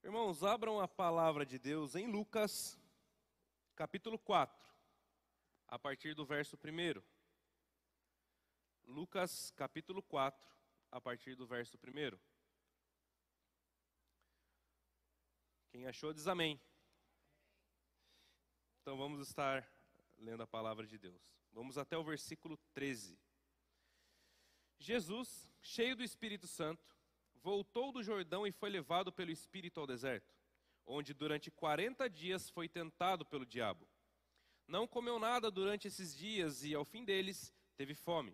Irmãos, abram a palavra de Deus em Lucas, capítulo 4, a partir do verso 1. Lucas, capítulo 4, a partir do verso 1. Quem achou, diz amém. Então vamos estar lendo a palavra de Deus. Vamos até o versículo 13. Jesus, cheio do Espírito Santo, voltou do Jordão e foi levado pelo Espírito ao deserto, onde durante 40 dias foi tentado pelo diabo. Não comeu nada durante esses dias e, ao fim deles, teve fome.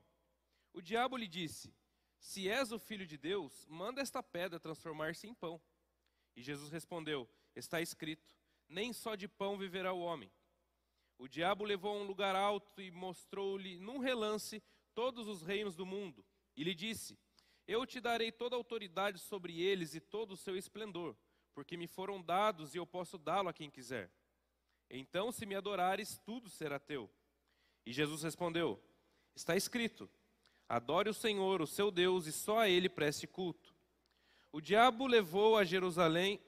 O diabo lhe disse: "Se és o Filho de Deus, manda esta pedra transformar-se em pão." E Jesus respondeu: "Está escrito, nem só de pão viverá o homem." O diabo o levou a um lugar alto e mostrou-lhe num relance todos os reinos do mundo. E lhe disse: "Eu te darei toda a autoridade sobre eles e todo o seu esplendor, porque me foram dados e eu posso dá-lo a quem quiser. Então, se me adorares, tudo será teu." E Jesus respondeu: "Está escrito, adore o Senhor, o seu Deus, e só a ele preste culto." O diabo levou a Jerusalém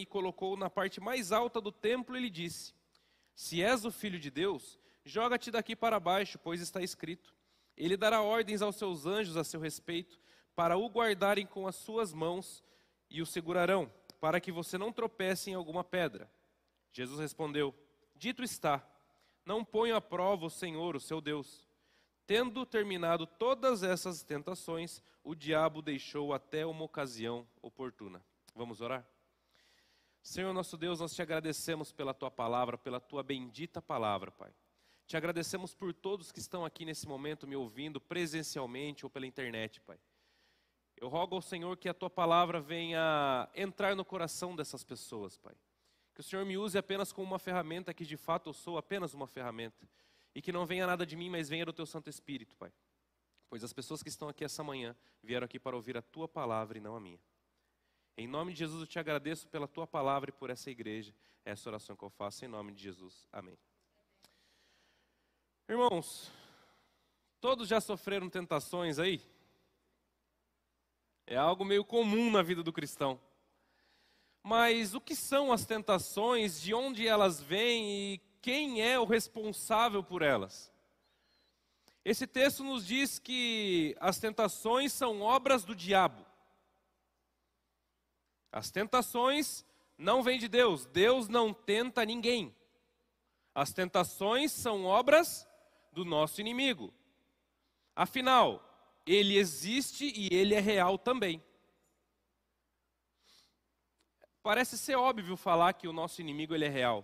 e colocou-o na parte mais alta do templo e lhe disse: "Se és o Filho de Deus, joga-te daqui para baixo, pois está escrito: Ele dará ordens aos seus anjos a seu respeito, para o guardarem com as suas mãos e o segurarão, para que você não tropece em alguma pedra." Jesus respondeu: "Dito está, não ponha à prova o Senhor, o seu Deus." Tendo terminado todas essas tentações, o diabo deixou até uma ocasião oportuna. Vamos orar? Senhor nosso Deus, nós te agradecemos pela tua palavra, pela tua bendita palavra, Pai. Te agradecemos por todos que estão aqui nesse momento me ouvindo presencialmente ou pela internet, Pai. Eu rogo ao Senhor que a tua palavra venha entrar no coração dessas pessoas, Pai. Que o Senhor me use apenas como uma ferramenta, que de fato eu sou apenas uma ferramenta. E que não venha nada de mim, mas venha do teu Santo Espírito, Pai. Pois as pessoas que estão aqui essa manhã vieram aqui para ouvir a tua palavra e não a minha. Em nome de Jesus eu te agradeço pela tua palavra e por essa igreja. Essa oração que eu faço em nome de Jesus. Amém. Irmãos, todos já sofreram tentações aí? É algo meio comum na vida do cristão. Mas o que são as tentações, de onde elas vêm e quem é o responsável por elas? Esse texto nos diz que as tentações são obras do diabo. As tentações não vêm de Deus. Deus não tenta ninguém. As tentações são obras do nosso inimigo. Afinal, ele existe e ele é real também. Parece ser óbvio falar que o nosso inimigo ele é real,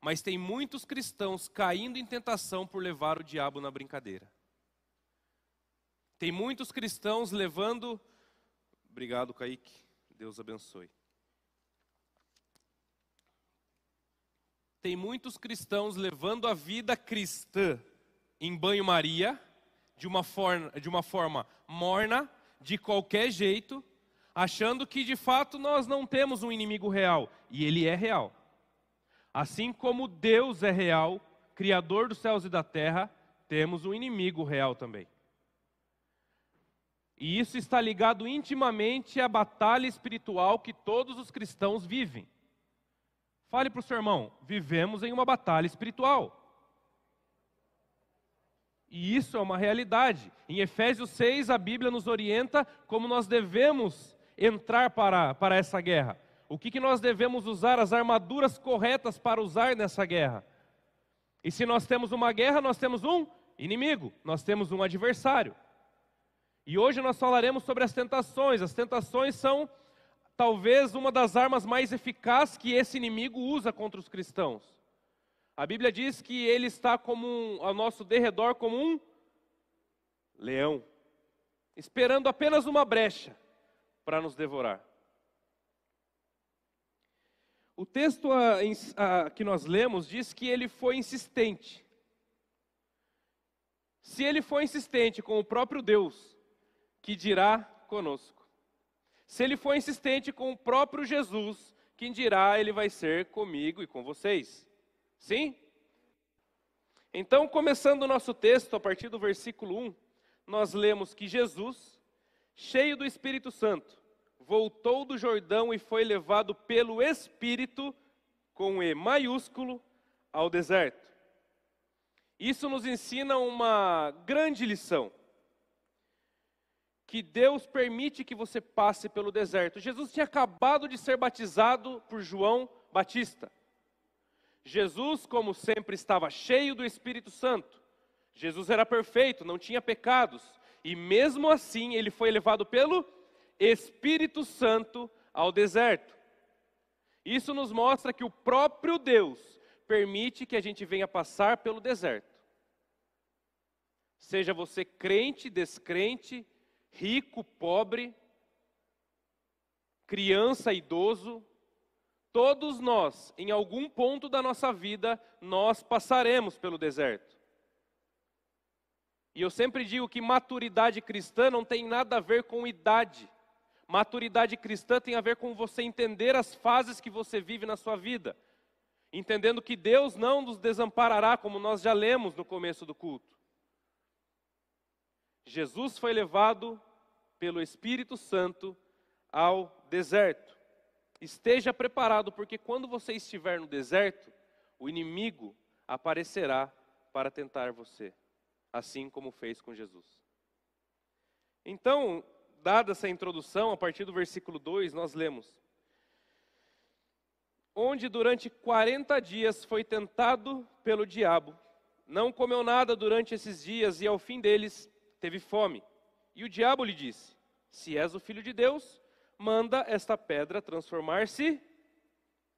mas tem muitos cristãos caindo em tentação por levar o diabo na brincadeira. Tem muitos cristãos levando... Obrigado, Kaique. Deus abençoe. Tem muitos cristãos levando a vida cristã em banho-maria, de uma forma morna, de qualquer jeito, achando que de fato nós não temos um inimigo real, e ele é real. Assim como Deus é real, Criador dos céus e da terra, temos um inimigo real também. E isso está ligado intimamente à batalha espiritual que todos os cristãos vivem. Fale para o seu irmão, vivemos em uma batalha espiritual. E isso é uma realidade. Em Efésios 6, a Bíblia nos orienta como nós devemos entrar para essa guerra. O que nós devemos usar, as armaduras corretas para usar nessa guerra. E se nós temos uma guerra, nós temos um inimigo, nós temos um adversário. E hoje nós falaremos sobre as tentações. As tentações são talvez uma das armas mais eficazes que esse inimigo usa contra os cristãos. A Bíblia diz que ele está ao nosso derredor como um leão, esperando apenas uma brecha para nos devorar. O texto que nós lemos diz que ele foi insistente. Se ele foi insistente com o próprio Deus, que dirá conosco? Se ele foi insistente com o próprio Jesus, quem dirá ele vai ser comigo e com vocês? Sim? Então, começando o nosso texto, a partir do versículo 1, nós lemos que Jesus, cheio do Espírito Santo, voltou do Jordão e foi levado pelo Espírito, com E maiúsculo, ao deserto. Isso nos ensina uma grande lição. Que Deus permite que você passe pelo deserto. Jesus tinha acabado de ser batizado por João Batista. Jesus, como sempre, estava cheio do Espírito Santo. Jesus era perfeito, não tinha pecados. E mesmo assim, ele foi levado pelo Espírito Santo ao deserto. Isso nos mostra que o próprio Deus permite que a gente venha passar pelo deserto. Seja você crente, descrente, rico, pobre, criança, idoso, todos nós, em algum ponto da nossa vida, nós passaremos pelo deserto. E eu sempre digo que maturidade cristã não tem nada a ver com idade. Maturidade cristã tem a ver com você entender as fases que você vive na sua vida. Entendendo que Deus não nos desamparará, como nós já lemos no começo do culto. Jesus foi levado pelo Espírito Santo ao deserto. Esteja preparado, porque quando você estiver no deserto, o inimigo aparecerá para tentar você, assim como fez com Jesus. Então, dada essa introdução, a partir do versículo 2, nós lemos: onde durante 40 dias foi tentado pelo diabo, não comeu nada durante esses dias e ao fim deles teve fome. E o diabo lhe disse: se és o Filho de Deus, manda esta pedra transformar-se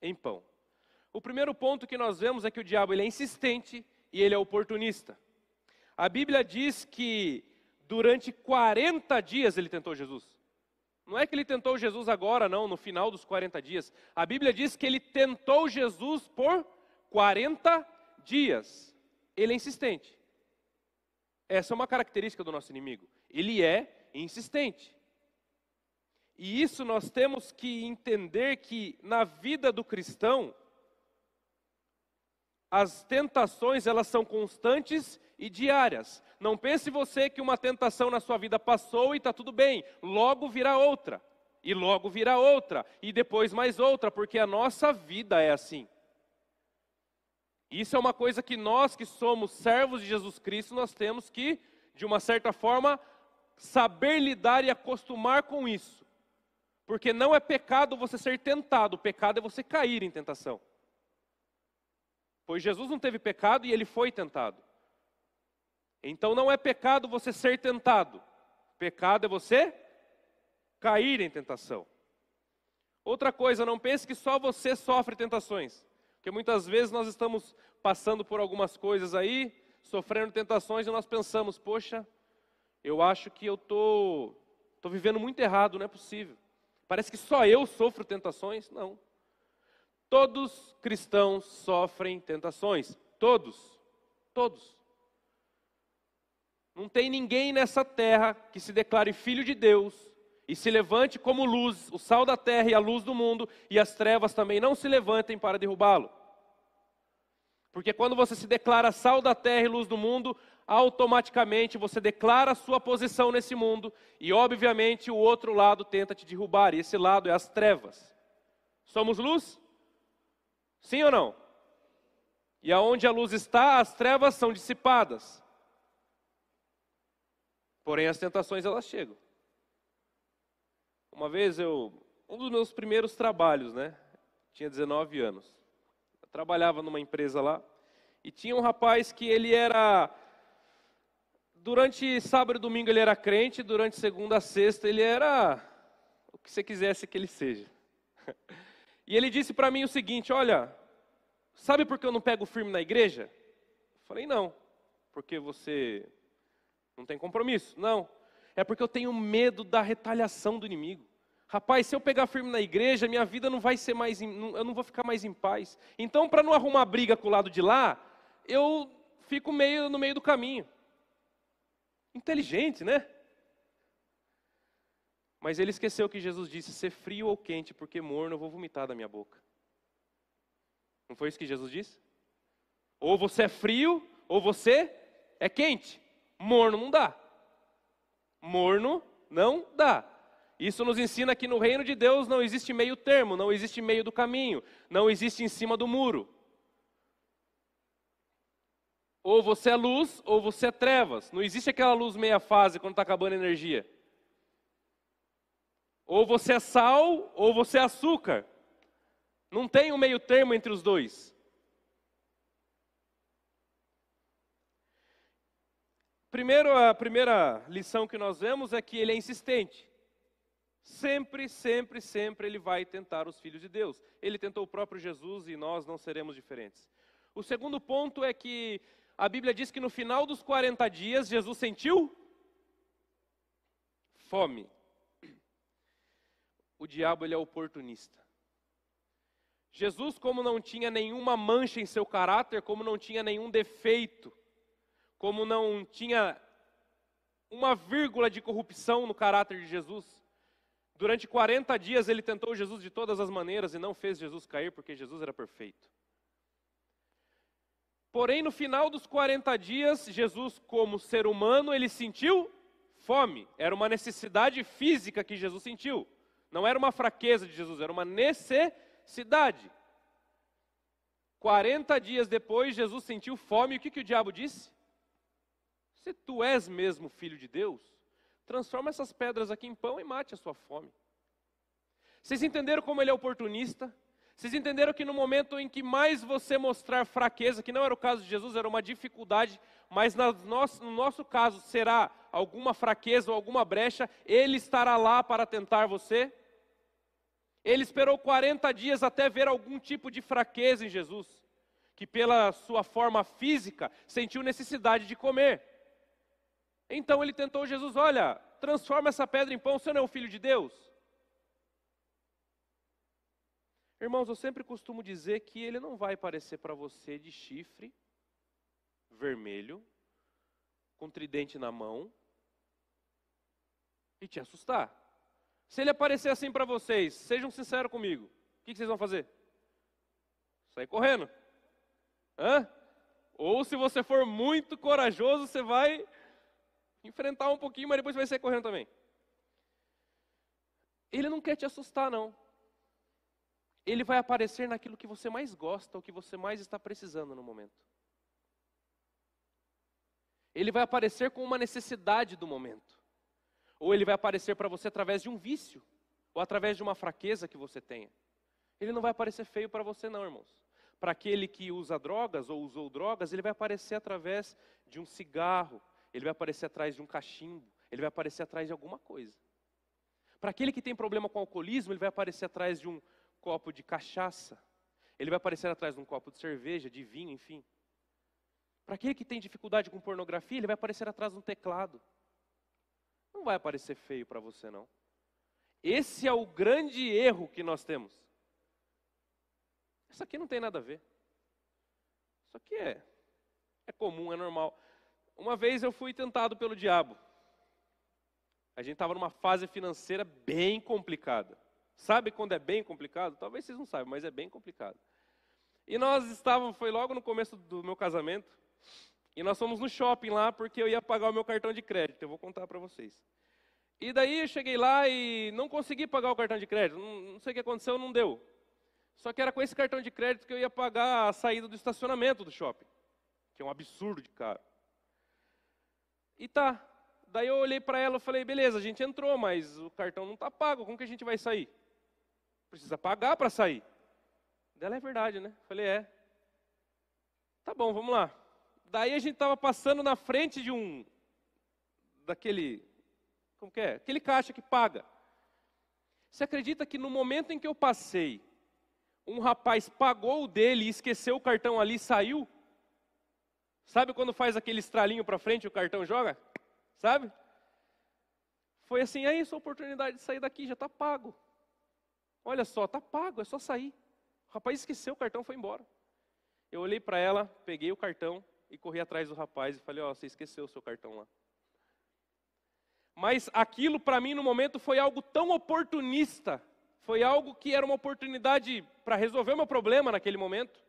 em pão. O primeiro ponto que nós vemos é que o diabo ele é insistente e ele é oportunista. A Bíblia diz que durante 40 dias ele tentou Jesus. Não é que ele tentou Jesus agora, não, no final dos 40 dias. A Bíblia diz que ele tentou Jesus por 40 dias. Ele é insistente. Essa é uma característica do nosso inimigo. Ele é insistente. E isso nós temos que entender que na vida do cristão, as tentações elas são constantes e diárias. Não pense você que uma tentação na sua vida passou e está tudo bem. Logo virá outra. E logo virá outra. E depois mais outra, porque a nossa vida é assim. Isso é uma coisa que nós que somos servos de Jesus Cristo, nós temos que, de uma certa forma, saber lidar e acostumar com isso. Porque não é pecado você ser tentado, o pecado é você cair em tentação. Pois Jesus não teve pecado e ele foi tentado. Então não é pecado você ser tentado. Pecado é você cair em tentação. Outra coisa, não pense que só você sofre tentações. Porque muitas vezes nós estamos passando por algumas coisas aí, sofrendo tentações e nós pensamos, poxa, eu acho que eu tô vivendo muito errado, não é possível. Parece que só eu sofro tentações. Não. Todos cristãos sofrem tentações. Todos. Todos. Não tem ninguém nessa terra que se declare filho de Deus e se levante como luz, o sal da terra e a luz do mundo, e as trevas também não se levantem para derrubá-lo. Porque quando você se declara sal da terra e luz do mundo, automaticamente você declara a sua posição nesse mundo e obviamente o outro lado tenta te derrubar, e esse lado é as trevas. Somos luz? Sim ou não? E aonde a luz está, as trevas são dissipadas. Porém as tentações elas chegam. Uma vez um dos meus primeiros trabalhos, tinha 19 anos. Eu trabalhava numa empresa lá e tinha um rapaz que ele era, durante sábado e domingo ele era crente, durante segunda a sexta ele era o que você quisesse que ele seja. E ele disse para mim o seguinte: olha, sabe por que eu não pego firme na igreja? Eu falei, não, porque você não tem compromisso. Não, é porque eu tenho medo da retaliação do inimigo. Rapaz, se eu pegar firme na igreja, minha vida não vai ser mais, eu não vou ficar mais em paz. Então, para não arrumar briga com o lado de lá, eu fico no meio do caminho. Inteligente, né? Mas ele esqueceu que Jesus disse: ser frio ou quente, porque morno eu vou vomitar da minha boca. Não foi isso que Jesus disse? Ou você é frio, ou você é quente. Morno não dá. Morno não dá. Isso nos ensina que no reino de Deus não existe meio termo, não existe meio do caminho, não existe em cima do muro. Ou você é luz, ou você é trevas. Não existe aquela luz meia fase quando está acabando a energia. Ou você é sal, ou você é açúcar. Não tem um meio termo entre os dois. Primeiro, a primeira lição que nós vemos é que ele é insistente. Sempre, sempre, sempre ele vai tentar os filhos de Deus. Ele tentou o próprio Jesus e nós não seremos diferentes. O segundo ponto é que a Bíblia diz que no final dos 40 dias, Jesus sentiu fome. O diabo, ele é oportunista. Jesus, como não tinha nenhuma mancha em seu caráter, como não tinha nenhum defeito, como não tinha uma vírgula de corrupção no caráter de Jesus, durante 40 dias ele tentou Jesus de todas as maneiras e não fez Jesus cair, porque Jesus era perfeito. Porém, no final dos 40 dias, Jesus, como ser humano, ele sentiu fome. Era uma necessidade física que Jesus sentiu. Não era uma fraqueza de Jesus, era uma necessidade. 40 dias depois, Jesus sentiu fome. E o que o diabo disse? Se tu és mesmo filho de Deus, transforma essas pedras aqui em pão e mate a sua fome. Vocês entenderam como ele é oportunista? Vocês entenderam que no momento em que mais você mostrar fraqueza, que não era o caso de Jesus, era uma dificuldade, mas no nosso caso será alguma fraqueza ou alguma brecha, ele estará lá para tentar você? Ele esperou 40 dias até ver algum tipo de fraqueza em Jesus, que pela sua forma física sentiu necessidade de comer. Então ele tentou Jesus, olha, transforma essa pedra em pão, você não é o filho de Deus? Irmãos, eu sempre costumo dizer que ele não vai aparecer para você de chifre, vermelho, com tridente na mão, e te assustar. Se ele aparecer assim para vocês, sejam sinceros comigo, o que vocês vão fazer? Sair correndo. Hã? Ou se você for muito corajoso, você vai enfrentar um pouquinho, mas depois vai sair correndo também. Ele não quer te assustar, não. Ele vai aparecer naquilo que você mais gosta, ou que você mais está precisando no momento. Ele vai aparecer com uma necessidade do momento. Ou ele vai aparecer para você através de um vício, ou através de uma fraqueza que você tenha. Ele não vai aparecer feio para você não, irmãos. Para aquele que usa drogas ou usou drogas, ele vai aparecer através de um cigarro, ele vai aparecer atrás de um cachimbo, ele vai aparecer atrás de alguma coisa. Para aquele que tem problema com alcoolismo, ele vai aparecer atrás de um copo de cachaça, ele vai aparecer atrás de um copo de cerveja, de vinho, enfim. Para aquele que tem dificuldade com pornografia, ele vai aparecer atrás de um teclado. Não vai aparecer feio para você, não. Esse é o grande erro que nós temos. Isso aqui não tem nada a ver. Isso aqui é comum, é normal. Uma vez eu fui tentado pelo diabo. A gente estava numa fase financeira bem complicada. Sabe quando é bem complicado? Talvez vocês não saibam, mas é bem complicado. E nós estávamos, foi logo no começo do meu casamento, e nós fomos no shopping lá, porque eu ia pagar o meu cartão de crédito, eu vou contar para vocês. E daí eu cheguei lá e não consegui pagar o cartão de crédito, não sei o que aconteceu, não deu. Só que era com esse cartão de crédito que eu ia pagar a saída do estacionamento do shopping, que é um absurdo de caro. E tá, daí eu olhei para ela e falei, beleza, a gente entrou, mas o cartão não está pago, como que a gente vai sair? Precisa pagar para sair. Dela é verdade, né? Falei, é. Tá bom, vamos lá. Daí a gente estava passando na frente de daquele, como que é? Aquele caixa que paga. Você acredita que no momento em que eu passei, um rapaz pagou o dele e esqueceu o cartão ali e saiu? Sabe quando faz aquele estralinho para frente e o cartão joga? Sabe? Foi assim, aí sua oportunidade de sair daqui já está pago. Olha só, está pago, é só sair. O rapaz esqueceu o cartão e foi embora. Eu olhei para ela, peguei o cartão e corri atrás do rapaz e falei, ó, você esqueceu o seu cartão lá. Mas aquilo para mim no momento foi algo tão oportunista, foi algo que era uma oportunidade para resolver o meu problema naquele momento.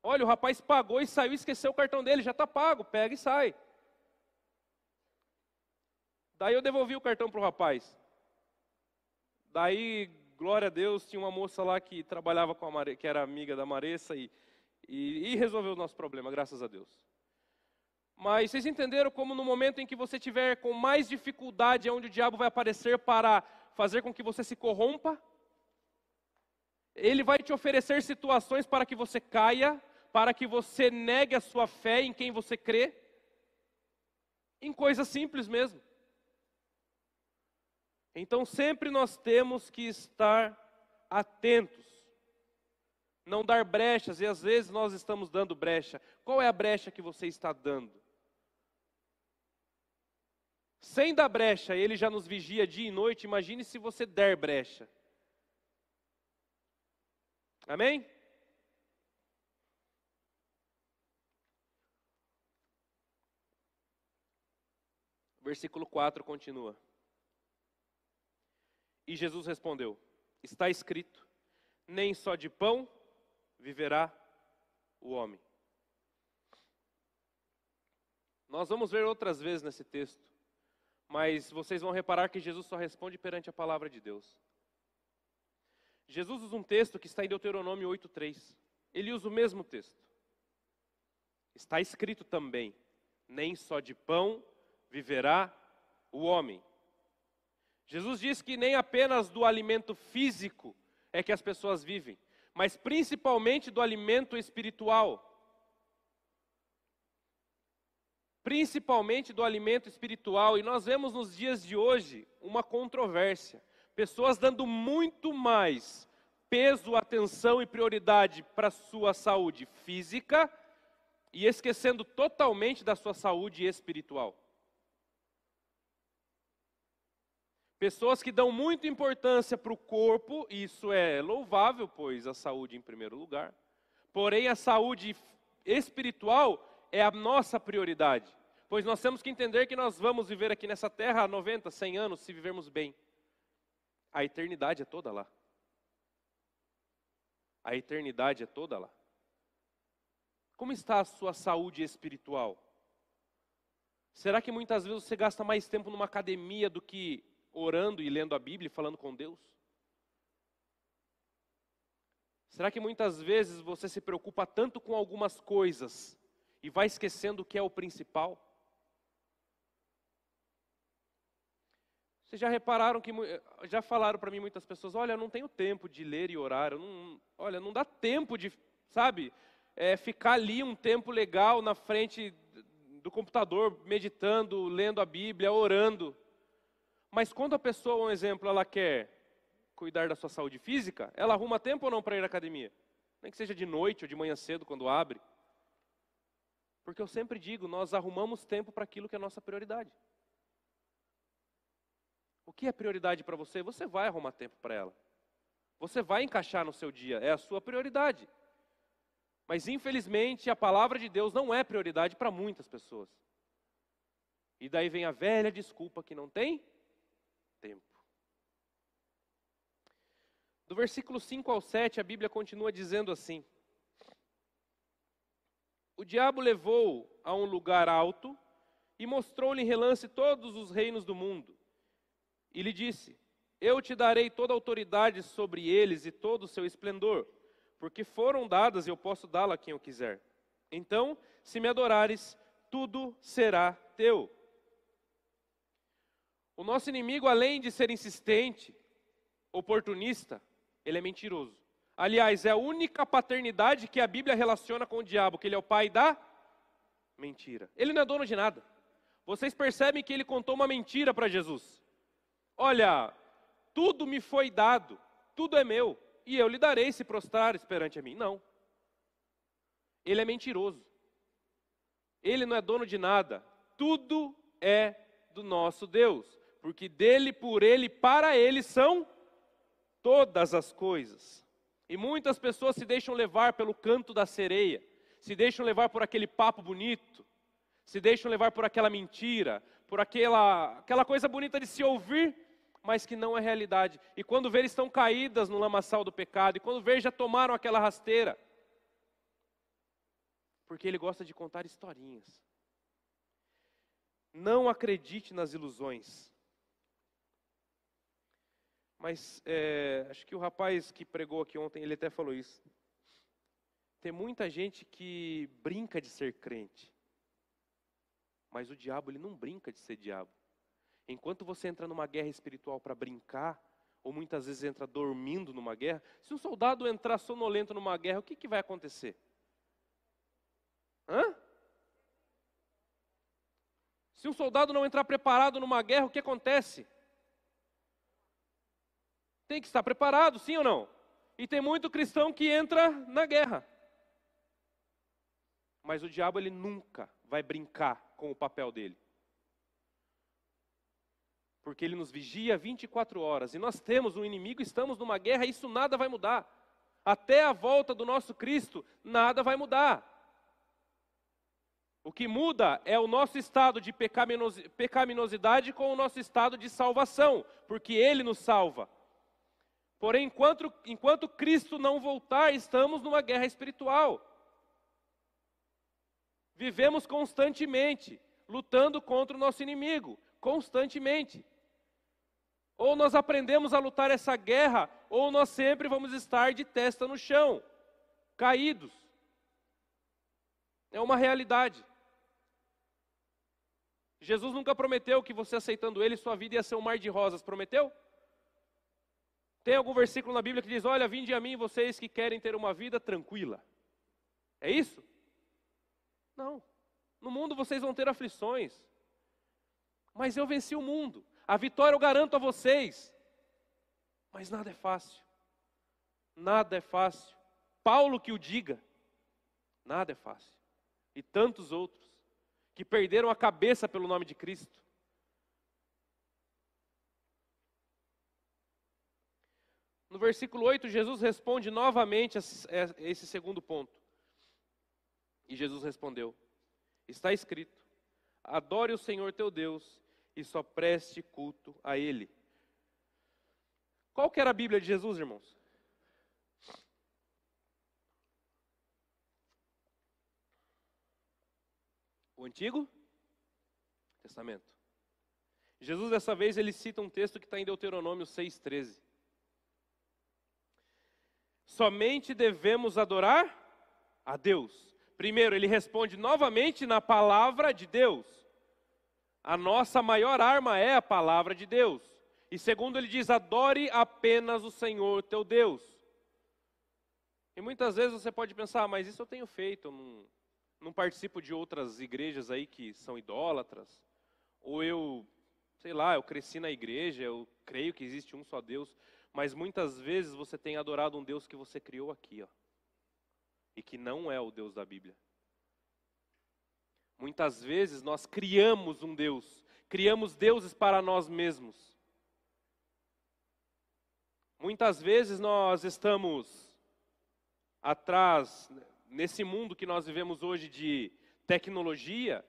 Olha, o rapaz pagou e saiu e esqueceu o cartão dele, já está pago, pega e sai. Daí eu devolvi o cartão para o rapaz. Daí, glória a Deus, tinha uma moça lá que trabalhava com a Maressa, que era amiga da Maressa e resolveu o nosso problema, graças a Deus. Mas vocês entenderam como no momento em que você tiver com mais dificuldade é onde o diabo vai aparecer para fazer com que você se corrompa? Ele vai te oferecer situações para que você caia, para que você negue a sua fé em quem você crê, em coisas simples mesmo. Então sempre nós temos que estar atentos, não dar brechas, e às vezes nós estamos dando brecha. Qual é a brecha que você está dando? Sem dar brecha, ele já nos vigia dia e noite, imagine se você der brecha. Amém? Versículo 4 continua. E Jesus respondeu: está escrito, nem só de pão viverá o homem. Nós vamos ver outras vezes nesse texto, mas vocês vão reparar que Jesus só responde perante a palavra de Deus. Jesus usa um texto que está em Deuteronômio 8:3. Ele usa o mesmo texto. Está escrito também, nem só de pão viverá o homem. Jesus diz que nem apenas do alimento físico é que as pessoas vivem, mas principalmente do alimento espiritual. Principalmente do alimento espiritual. E nós vemos nos dias de hoje uma controvérsia. Pessoas dando muito mais peso, atenção e prioridade para a sua saúde física e esquecendo totalmente da sua saúde espiritual. Pessoas que dão muita importância para o corpo, e isso é louvável, pois a saúde em primeiro lugar. Porém, a saúde espiritual é a nossa prioridade. Pois nós temos que entender que nós vamos viver aqui nessa terra há 90, 100 anos, se vivermos bem. A eternidade é toda lá. A eternidade é toda lá. Como está a sua saúde espiritual? Será que muitas vezes você gasta mais tempo numa academia do que orando e lendo a Bíblia e falando com Deus? Será que muitas vezes você se preocupa tanto com algumas coisas e vai esquecendo o que é o principal? Vocês já repararam que, já falaram para mim muitas pessoas, olha, eu não tenho tempo de ler e orar, olha, não dá tempo de, sabe, ficar ali um tempo legal na frente do computador, meditando, lendo a Bíblia, orando. Mas quando a pessoa, um exemplo, ela quer cuidar da sua saúde física, ela arruma tempo ou não para ir à academia? Nem que seja de noite ou de manhã cedo, quando abre. Porque eu sempre digo, nós arrumamos tempo para aquilo que é a nossa prioridade. O que é prioridade para você? Você vai arrumar tempo para ela. Você vai encaixar no seu dia, é a sua prioridade. Mas infelizmente a palavra de Deus não é prioridade para muitas pessoas. E daí vem a velha desculpa que não tem tempo. Do versículo 5 ao 7, a Bíblia continua dizendo assim: o diabo levou a um lugar alto e mostrou-lhe em relance todos os reinos do mundo. E lhe disse: eu te darei toda a autoridade sobre eles e todo o seu esplendor, porque foram dadas e eu posso dá-la a quem eu quiser. Então, se me adorares, tudo será teu. O nosso inimigo, além de ser insistente, oportunista, ele é mentiroso. Aliás, é a única paternidade que a Bíblia relaciona com o diabo, que ele é o pai da mentira. Ele não é dono de nada. Vocês percebem que ele contou uma mentira para Jesus. Olha, tudo me foi dado, tudo é meu, e eu lhe darei se prostrares perante a mim. Não. Ele é mentiroso. Ele não é dono de nada. Tudo é do nosso Deus. Porque dele, por ele, para ele são todas as coisas. E muitas pessoas se deixam levar pelo canto da sereia, se deixam levar por aquele papo bonito, se deixam levar por aquela mentira, por aquela coisa bonita de se ouvir, mas que não é realidade. E quando vê, estão caídas no lamaçal do pecado, e quando vê, já tomaram aquela rasteira. Porque ele gosta de contar historinhas. Não acredite nas ilusões. Mas acho que o rapaz que pregou aqui ontem, ele até falou isso. Tem muita gente que brinca de ser crente. Mas o diabo, ele não brinca de ser diabo. Enquanto você entra numa guerra espiritual para brincar, ou muitas vezes entra dormindo numa guerra, se um soldado entrar sonolento numa guerra, o que vai acontecer? Hã? Se um soldado não entrar preparado numa guerra, o que acontece? Tem que estar preparado, sim ou não? E tem muito cristão que entra na guerra. Mas o diabo, ele nunca vai brincar com o papel dele. Porque ele nos vigia 24 horas. E nós temos um inimigo, estamos numa guerra, e isso nada vai mudar. Até a volta do nosso Cristo, nada vai mudar. O que muda é o nosso estado de pecaminosidade com o nosso estado de salvação. Porque Ele nos salva. Porém, enquanto Cristo não voltar, estamos numa guerra espiritual. Vivemos constantemente, lutando contra o nosso inimigo, constantemente. Ou nós aprendemos a lutar essa guerra, ou nós sempre vamos estar de testa no chão, caídos. É uma realidade. Jesus nunca prometeu que você aceitando Ele, sua vida ia ser um mar de rosas, prometeu? Tem algum versículo na Bíblia que diz, olha, vinde a mim vocês que querem ter uma vida tranquila. É isso? Não. No mundo vocês vão ter aflições. Mas eu venci o mundo. A vitória eu garanto a vocês. Mas nada é fácil. Nada é fácil. Paulo que o diga. Nada é fácil. E tantos outros que perderam a cabeça pelo nome de Cristo. No versículo 8, Jesus responde novamente a esse segundo ponto. E Jesus respondeu, está escrito, adore o Senhor teu Deus e só preste culto a Ele. Qual que era a Bíblia de Jesus, irmãos? O Antigo Testamento. Jesus, dessa vez, ele cita um texto que está em Deuteronômio 6,13. Somente devemos adorar a Deus. Primeiro, ele responde novamente na palavra de Deus. A nossa maior arma é a palavra de Deus. E segundo, ele diz, adore apenas o Senhor teu Deus. E muitas vezes você pode pensar, mas isso eu tenho feito, eu não participo de outras igrejas aí que são idólatras. Ou eu, sei lá, eu cresci na igreja, eu creio que existe um só Deus. Mas muitas vezes você tem adorado um Deus que você criou aqui, ó. E que não é o Deus da Bíblia. Muitas vezes nós criamos um Deus, criamos deuses para nós mesmos. Muitas vezes nós estamos atrás, nesse mundo que nós vivemos hoje de tecnologia,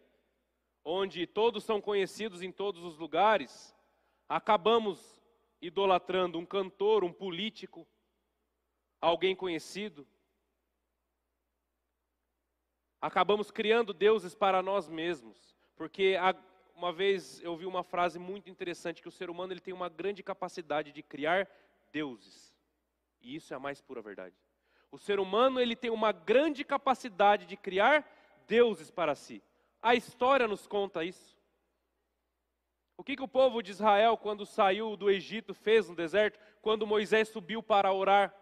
onde todos são conhecidos em todos os lugares, acabamos idolatrando um cantor, um político, alguém conhecido. Acabamos criando deuses para nós mesmos, porque uma vez eu vi uma frase muito interessante, que o ser humano ele tem uma grande capacidade de criar deuses, e isso é a mais pura verdade. O ser humano ele tem uma grande capacidade de criar deuses para si. A história nos conta isso. O que o povo de Israel, quando saiu do Egito, fez no deserto? Quando Moisés subiu para orar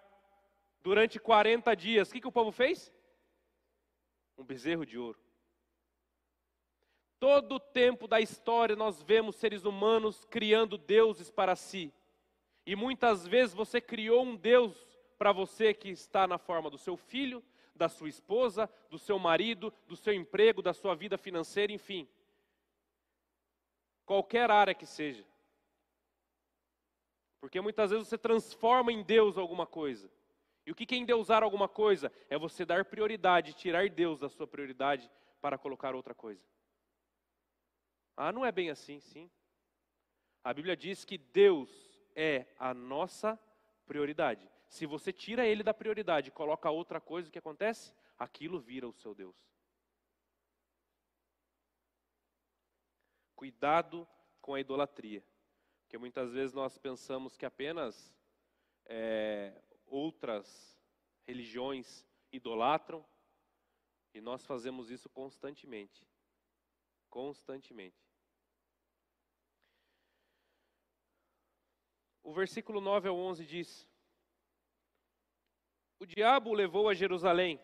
durante 40 dias, o que o povo fez? Um bezerro de ouro. Todo o tempo da história nós vemos seres humanos criando deuses para si. E muitas vezes você criou um Deus para você que está na forma do seu filho, da sua esposa, do seu marido, do seu emprego, da sua vida financeira, enfim. Qualquer área que seja. Porque muitas vezes você transforma em Deus alguma coisa. E o que é endeusar alguma coisa? É você dar prioridade, tirar Deus da sua prioridade para colocar outra coisa. Ah, não é bem assim, sim. A Bíblia diz que Deus é a nossa prioridade. Se você tira Ele da prioridade e coloca outra coisa, o que acontece? Aquilo vira o seu Deus. Cuidado com a idolatria. Porque muitas vezes nós pensamos que apenas outras religiões idolatram, e nós fazemos isso constantemente. Constantemente. O versículo 9 ao 11 diz: o diabo o levou a Jerusalém,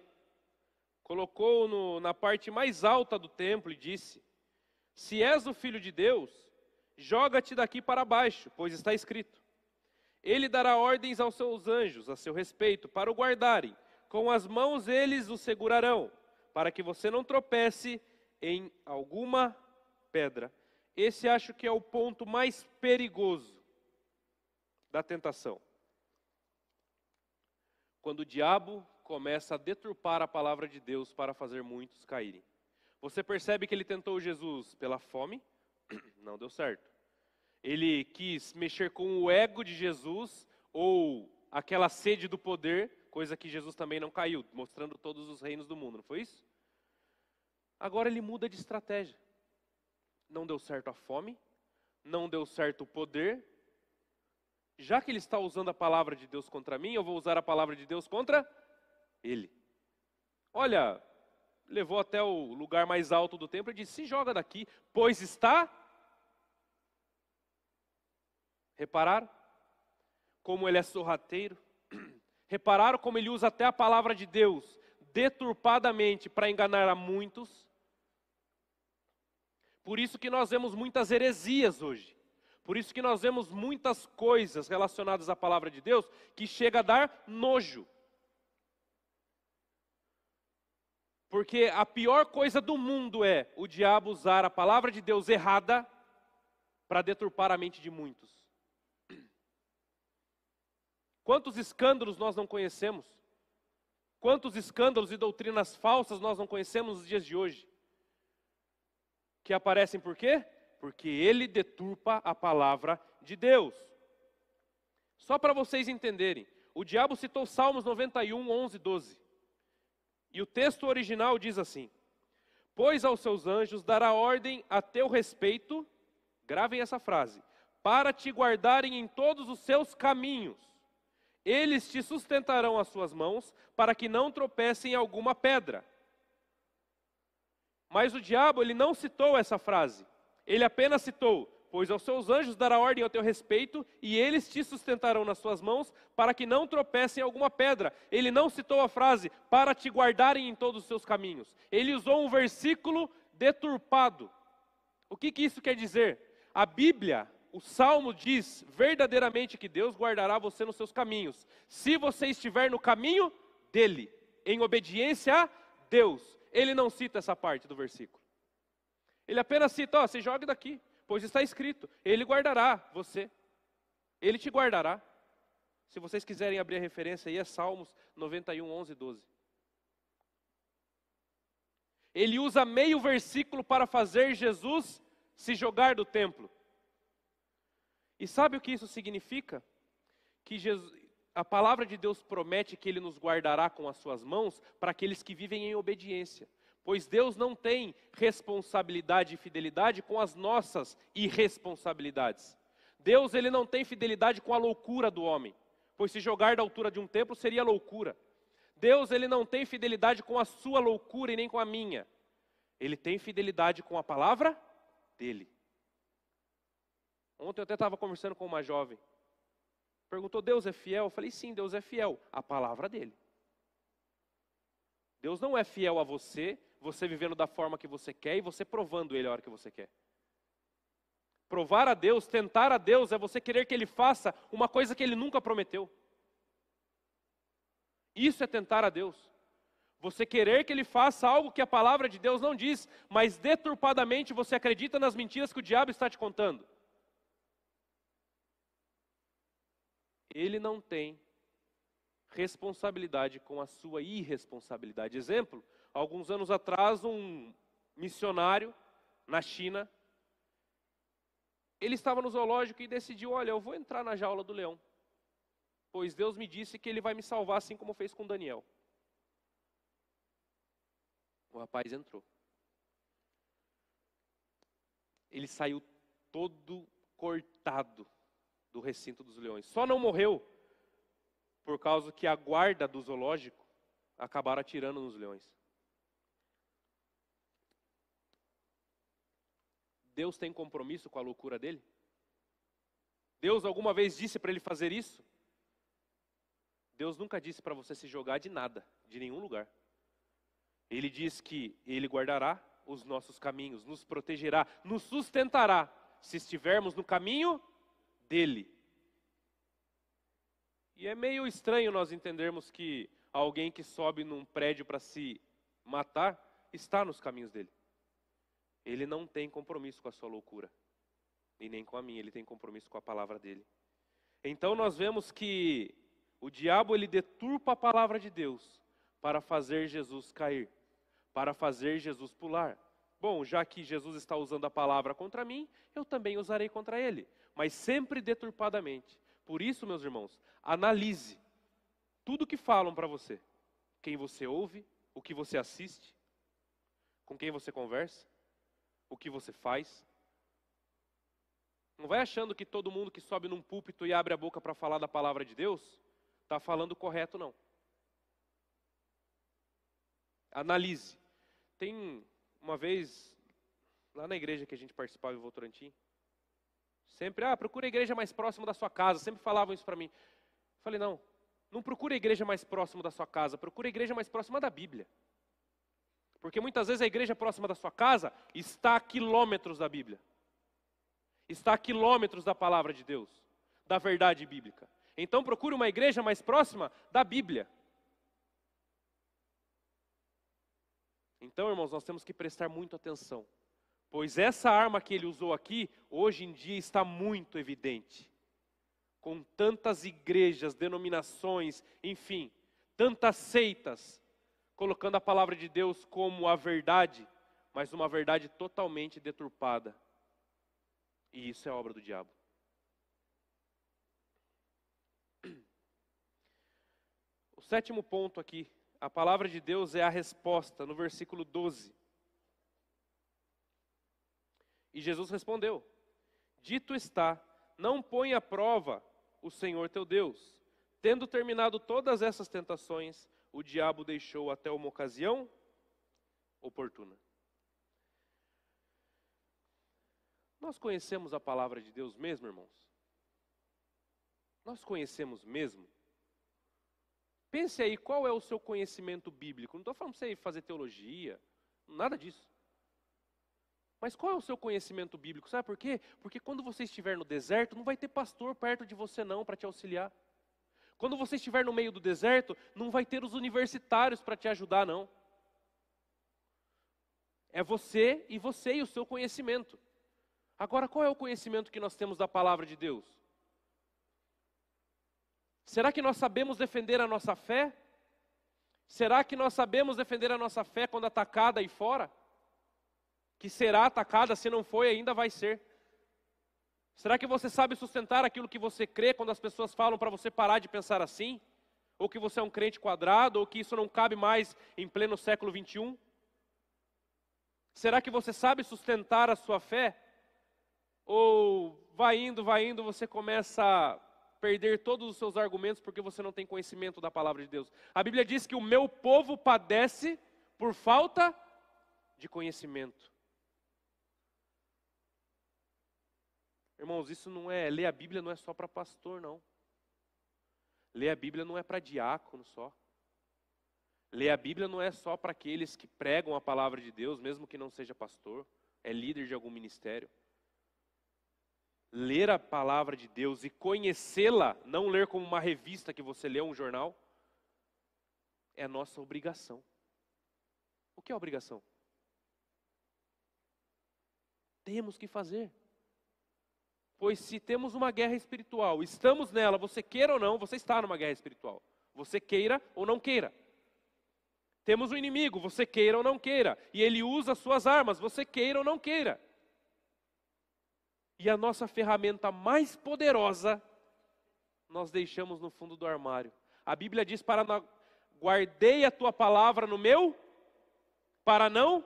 colocou-o na parte mais alta do templo e disse: se és o filho de Deus, joga-te daqui para baixo, pois está escrito: ele dará ordens aos seus anjos a seu respeito, para o guardarem, com as mãos eles o segurarão, para que você não tropece em alguma pedra. Esse acho que é o ponto mais perigoso da tentação. Quando o diabo começa a deturpar a palavra de Deus para fazer muitos caírem. Você percebe que ele tentou Jesus pela fome, não deu certo. Ele quis mexer com o ego de Jesus, ou aquela sede do poder, coisa que Jesus também não caiu, mostrando todos os reinos do mundo, não foi isso? Agora ele muda de estratégia. Não deu certo a fome, não deu certo o poder. Já que ele está usando a palavra de Deus contra mim, eu vou usar a palavra de Deus contra ele. Olha, levou até o lugar mais alto do templo e disse: se joga daqui, pois está. Repararam como ele é sorrateiro? Repararam como ele usa até a palavra de Deus deturpadamente para enganar a muitos? Por isso que nós vemos muitas heresias hoje. Por isso que nós vemos muitas coisas relacionadas à palavra de Deus que chega a dar nojo. Porque a pior coisa do mundo é o diabo usar a palavra de Deus errada para deturpar a mente de muitos. Quantos escândalos nós não conhecemos? Quantos escândalos e doutrinas falsas nós não conhecemos nos dias de hoje? Que aparecem por quê? Porque ele deturpa a palavra de Deus. Só para vocês entenderem, o diabo citou Salmos 91, 11, 12. E o texto original diz assim: pois aos seus anjos dará ordem a teu respeito, gravem essa frase, para te guardarem em todos os seus caminhos. Eles te sustentarão as suas mãos, para que não tropecem em alguma pedra. Mas o diabo, ele não citou essa frase. Ele apenas citou: pois aos seus anjos dará ordem ao teu respeito, e eles te sustentarão nas suas mãos, para que não tropecem em alguma pedra. Ele não citou a frase: para te guardarem em todos os seus caminhos. Ele usou um versículo deturpado. O que isso quer dizer? A Bíblia, o Salmo diz verdadeiramente que Deus guardará você nos seus caminhos, se você estiver no caminho dele, em obediência a Deus. Ele não cita essa parte do versículo. Ele apenas cita: você joga daqui, pois está escrito, ele guardará você. Ele te guardará. Se vocês quiserem abrir a referência aí, é Salmos 91, 11, 12. Ele usa meio versículo para fazer Jesus se jogar do templo. E sabe o que isso significa? Que a palavra de Deus promete que ele nos guardará com as suas mãos para aqueles que vivem em obediência. Pois Deus não tem responsabilidade e fidelidade com as nossas irresponsabilidades. Deus, ele não tem fidelidade com a loucura do homem, pois se jogar da altura de um templo seria loucura. Deus, ele não tem fidelidade com a sua loucura e nem com a minha. Ele tem fidelidade com a palavra dele. Ontem eu até estava conversando com uma jovem. Perguntou: Deus é fiel? Eu falei: sim, Deus é fiel. A palavra dele. Deus não é fiel a você, você vivendo da forma que você quer e você provando ele a hora que você quer. Provar a Deus, tentar a Deus, é você querer que ele faça uma coisa que ele nunca prometeu. Isso é tentar a Deus. Você querer que ele faça algo que a palavra de Deus não diz, mas deturpadamente você acredita nas mentiras que o diabo está te contando. Ele não tem responsabilidade com a sua irresponsabilidade. Exemplo, alguns anos atrás, um missionário na China, ele estava no zoológico e decidiu: olha, eu vou entrar na jaula do leão, pois Deus me disse que ele vai me salvar assim como fez com Daniel. O rapaz entrou. Ele saiu todo cortado do recinto dos leões. Só não morreu por causa que a guarda do zoológico acabaram atirando nos leões. Deus tem compromisso com a loucura dele? Deus alguma vez disse para ele fazer isso? Deus nunca disse para você se jogar de nada, de nenhum lugar. Ele diz que Ele guardará os nossos caminhos, nos protegerá, nos sustentará, se estivermos no caminho dEle. E é meio estranho nós entendermos que alguém que sobe num prédio para se matar, está nos caminhos dEle. Ele não tem compromisso com a sua loucura, e nem com a minha, ele tem compromisso com a palavra dEle. Então nós vemos que o diabo ele deturpa a palavra de Deus para fazer Jesus cair, para fazer Jesus pular. Bom, já que Jesus está usando a palavra contra mim, eu também usarei contra ele, mas sempre deturpadamente. Por isso, meus irmãos, analise tudo que falam para você, quem você ouve, o que você assiste, com quem você conversa, o que você faz. Não vai achando que todo mundo que sobe num púlpito e abre a boca para falar da palavra de Deus está falando correto, não. Analise. Tem uma vez, lá na igreja que a gente participava em Votorantim, sempre, procura a igreja mais próxima da sua casa, sempre falavam isso para mim. Eu falei, não procura a igreja mais próxima da sua casa, procura a igreja mais próxima da Bíblia. Porque muitas vezes a igreja próxima da sua casa está a quilômetros da Bíblia. Está a quilômetros da palavra de Deus, da verdade bíblica. Então procure uma igreja mais próxima da Bíblia. Então, irmãos, nós temos que prestar muito atenção. Pois essa arma que ele usou aqui, hoje em dia está muito evidente. Com tantas igrejas, denominações, enfim, tantas seitas, colocando a palavra de Deus como a verdade, mas uma verdade totalmente deturpada. E isso é obra do diabo. O sétimo ponto aqui, a palavra de Deus é a resposta, no versículo 12. E Jesus respondeu: dito está, não põe à prova o Senhor teu Deus. Tendo terminado todas essas tentações, o diabo deixou até uma ocasião oportuna. Nós conhecemos a palavra de Deus mesmo, irmãos? Nós conhecemos mesmo? Pense aí, qual é o seu conhecimento bíblico? Não estou falando para você fazer teologia, nada disso. Mas qual é o seu conhecimento bíblico? Sabe por quê? Porque quando você estiver no deserto, não vai ter pastor perto de você não para te auxiliar. Quando você estiver no meio do deserto, não vai ter os universitários para te ajudar não. É você e o seu conhecimento. Agora, qual é o conhecimento que nós temos da palavra de Deus? Será que nós sabemos defender a nossa fé? Será que nós sabemos defender a nossa fé quando atacada aí fora? Que será atacada, se não foi, ainda vai ser. Será que você sabe sustentar aquilo que você crê quando as pessoas falam para você parar de pensar assim? Ou que você é um crente quadrado, ou que isso não cabe mais em pleno século 21? Será que você sabe sustentar a sua fé? Ou vai indo, você começa a perder todos os seus argumentos porque você não tem conhecimento da palavra de Deus? A Bíblia diz que o meu povo padece por falta de conhecimento. Irmãos, isso não é, ler a Bíblia não é só para pastor, não. Ler a Bíblia não é para diácono só. Ler a Bíblia não é só para aqueles que pregam a palavra de Deus, mesmo que não seja pastor, é líder de algum ministério. Ler a palavra de Deus e conhecê-la, não ler como uma revista que você lê, um jornal, é a nossa obrigação. O que é obrigação? Temos que fazer. Pois se temos uma guerra espiritual, estamos nela, você queira ou não, você está numa guerra espiritual. Você queira ou não queira. Temos um inimigo, você queira ou não queira. E ele usa as suas armas, você queira ou não queira. E a nossa ferramenta mais poderosa, nós deixamos no fundo do armário. A Bíblia diz guardei a tua palavra no meu, para não.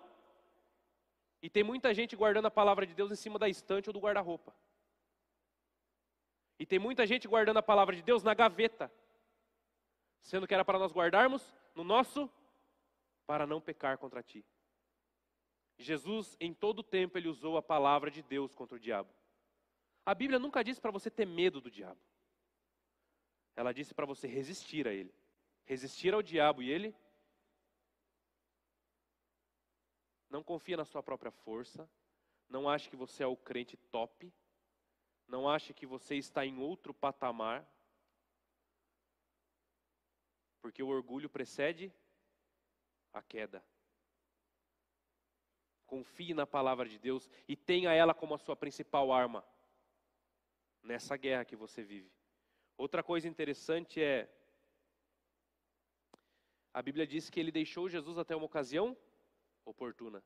E tem muita gente guardando a palavra de Deus em cima da estante ou do guarda-roupa. E tem muita gente guardando a palavra de Deus na gaveta, sendo que era para nós guardarmos no nosso, para não pecar contra ti. Jesus, em todo o tempo, ele usou a palavra de Deus contra o diabo. A Bíblia nunca disse para você ter medo do diabo. Ela disse para você resistir a ele. Resistir ao diabo, e ele não confia na sua própria força, não acha que você é o crente top, não acha que você está em outro patamar, porque o orgulho precede a queda. Confie na palavra de Deus e tenha ela como a sua principal arma nessa guerra que você vive. Outra coisa interessante é, a Bíblia diz que ele deixou Jesus até uma ocasião oportuna.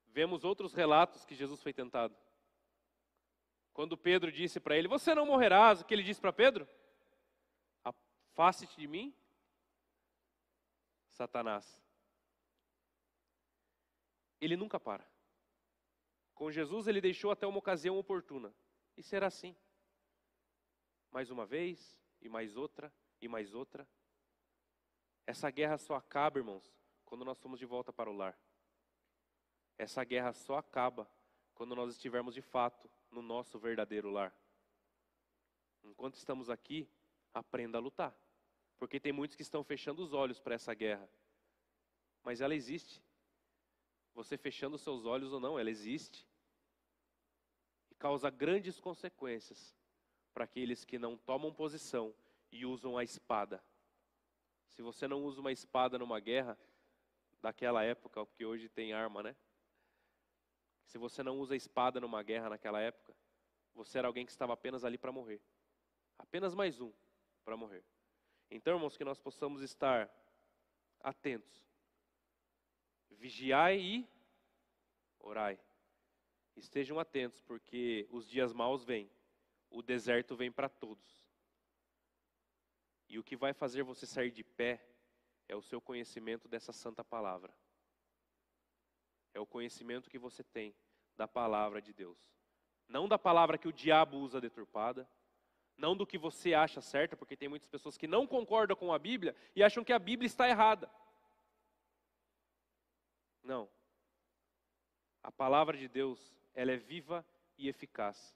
Vemos outros relatos que Jesus foi tentado. Quando Pedro disse para ele, você não morrerás, o que ele disse para Pedro? Afaste-te de mim, Satanás. Ele nunca para. Com Jesus ele deixou até uma ocasião oportuna. E será assim. Mais uma vez, e mais outra, e mais outra. Essa guerra só acaba, irmãos, quando nós somos de volta para o lar. Essa guerra só acaba quando nós estivermos de fato no nosso verdadeiro lar. Enquanto estamos aqui, aprenda a lutar. Porque tem muitos que estão fechando os olhos para essa guerra. Mas ela existe. Você fechando seus olhos ou não, ela existe. E causa grandes consequências para aqueles que não tomam posição e usam a espada. Se você não usa uma espada numa guerra, daquela época, porque hoje tem arma, né? Se você não usa a espada numa guerra naquela época, você era alguém que estava apenas ali para morrer. Apenas mais um para morrer. Então, irmãos, que nós possamos estar atentos. Vigiai e orai. Estejam atentos, porque os dias maus vêm. O deserto vem para todos. E o que vai fazer você sair de pé é o seu conhecimento dessa santa palavra. É o conhecimento que você tem da palavra de Deus. Não da palavra que o diabo usa deturpada. Não do que você acha certa, porque tem muitas pessoas que não concordam com a Bíblia e acham que a Bíblia está errada. Não. A palavra de Deus, ela é viva e eficaz.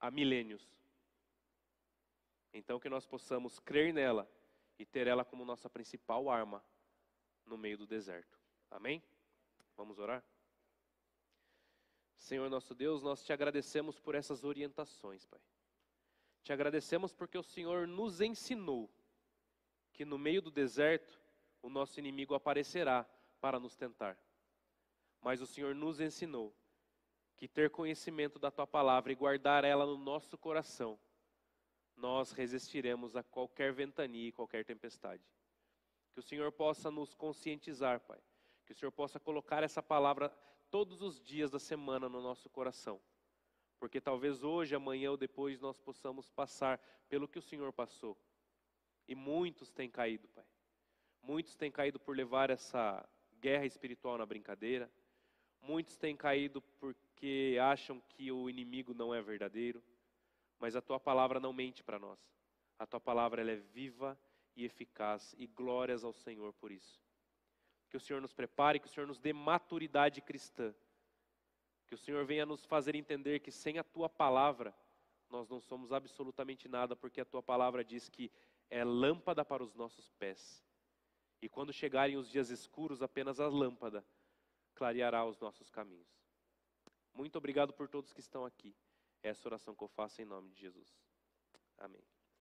Há milênios. Então que nós possamos crer nela e ter ela como nossa principal arma no meio do deserto. Amém? Vamos orar? Senhor nosso Deus, nós te agradecemos por essas orientações, Pai. Te agradecemos porque o Senhor nos ensinou que no meio do deserto o nosso inimigo aparecerá para nos tentar. Mas o Senhor nos ensinou que ter conhecimento da Tua palavra e guardar ela no nosso coração, nós resistiremos a qualquer ventania e qualquer tempestade. Que o Senhor possa nos conscientizar, Pai. Que o Senhor possa colocar essa palavra todos os dias da semana no nosso coração. Porque talvez hoje, amanhã ou depois nós possamos passar pelo que o Senhor passou. E muitos têm caído, Pai. Muitos têm caído por levar essa guerra espiritual na brincadeira. Muitos têm caído porque acham que o inimigo não é verdadeiro. Mas a Tua palavra não mente para nós. A Tua palavra ela é viva e eficaz. E glórias ao Senhor por isso. Que o Senhor nos prepare, que o Senhor nos dê maturidade cristã. Que o Senhor venha nos fazer entender que sem a Tua palavra, nós não somos absolutamente nada, porque a Tua palavra diz que é lâmpada para os nossos pés. E quando chegarem os dias escuros, apenas a lâmpada clareará os nossos caminhos. Muito obrigado por todos que estão aqui. Essa oração que eu faço em nome de Jesus. Amém.